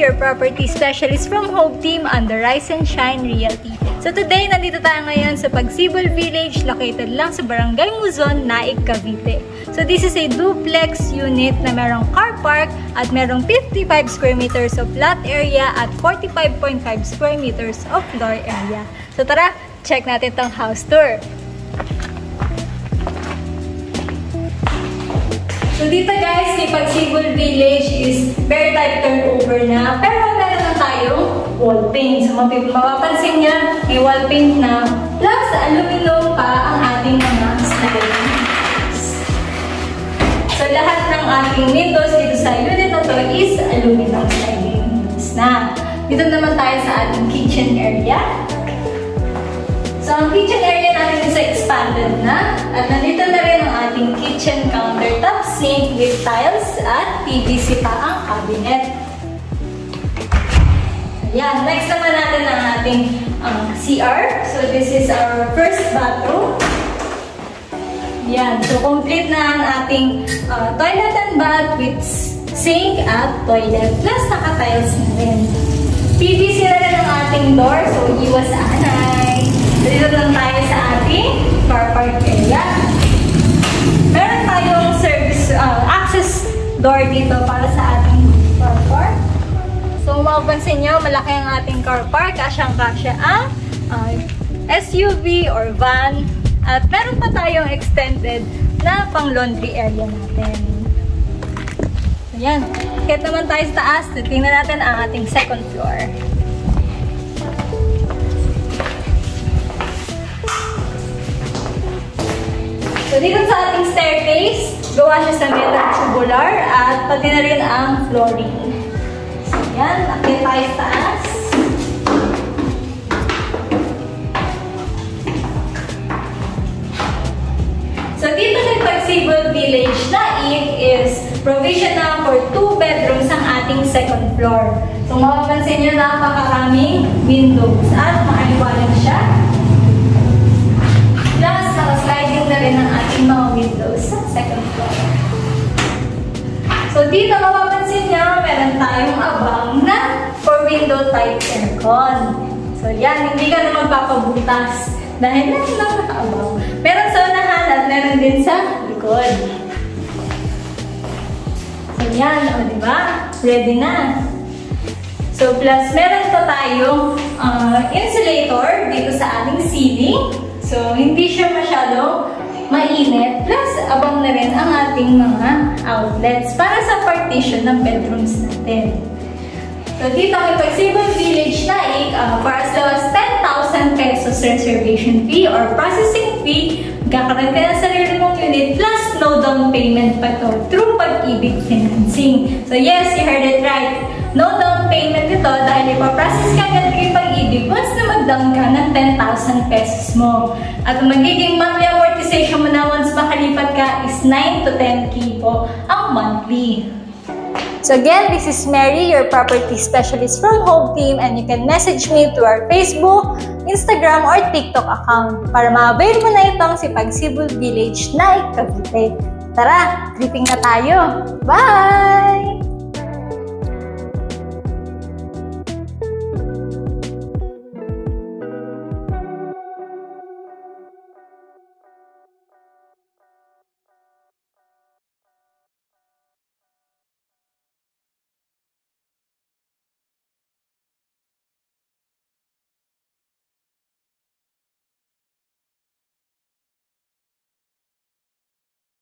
your property specialist from Hope Team under Rise and Shine Realty. So today, nandito tayo ngayon sa Pagsibol Village, located lang sa Barangay Muzon, Naik, Cavite. So this is a duplex unit na merong car park at merong 55 square meters of lot area at 45.5 square meters of floor area. So tara, check natin tong house tour. So dito guys, kay Pagsibol Village is very type turnover na. Pero meron na tayong wall paint. So mapapansin niya, may wall paint na plus aluminum pa ang ating mga slidings. So lahat ng ating windows dito sa unit na to is aluminum slidings na. Dito naman tayo sa ating kitchen area. So, ang kitchen area natin is expanded na. At nandito na rin ang ating kitchen countertop, sink with tiles, at PVC pa ang cabinet. Ayan. Next naman natin ang ating CR. So, this is our first bathroom. Ayan. So, complete na ang ating toilet and bath with sink at toilet. Plus, naka-tiles na rin. PVC na rin ang ating door. So, iwas sa anay. Dito lang tayo sa ating car park area. Meron tayong access door dito para sa ating car park. So, mapapansin nyo, malaki ang ating car park. Kasyang-kasya ang SUV or van. At meron pa tayong extended na pang laundry area natin. Ayan. Kahit naman tayo sa taas, tingnan natin ang ating second floor. So, dito sa ating staircase, gawa siya sa metal tubular at pati na rin ang flooring. So, yan. Akit tayo sa taas. So, dito sa Pagsibol Village Naik is provision na for 2 bedrooms ang ating second floor. So, mapapansin nyo na napakaraming windows at makaliwanag siya. Plus, naka-sliding na rin ang ating mga windows sa second floor. So, dito mapapansin nyo, meron tayong abang na 4-window type aircon. So, yan, hindi ka na magpapabutas dahil meron lang nakaabang. Meron sa unahan at meron din sa likod. So, yan, o, diba? Ready na. So, plus, meron pa tayong insulator dito sa ating ceiling. So, hindi siya masyadong mainit. Plus, abang na rin ang ating mga outlets para sa partition ng bedrooms natin. So, dito kay Pagsibol Village Naik, for as low as 10,000 pesos reservation fee or processing fee, magkakaroon ka ng sarili mong unit plus no down payment pa to through Pag-ibig Financing. So, yes, you heard it right. No down payment ito dahil ipaprocess ka agad kay Pag-ibig once na mag-down ka ng 10,000 pesos mo. At ang magiging monthly amortization mo na once makalipat ka is 9 to 10K po ang monthly. So again, this is Mary, your property specialist from Hope Team, and you can message me to our Facebook, Instagram, or TikTok account para ma-avail mo na itong si Pagsibol Village Naik, Cavite. Tara, tripping na tayo! Bye!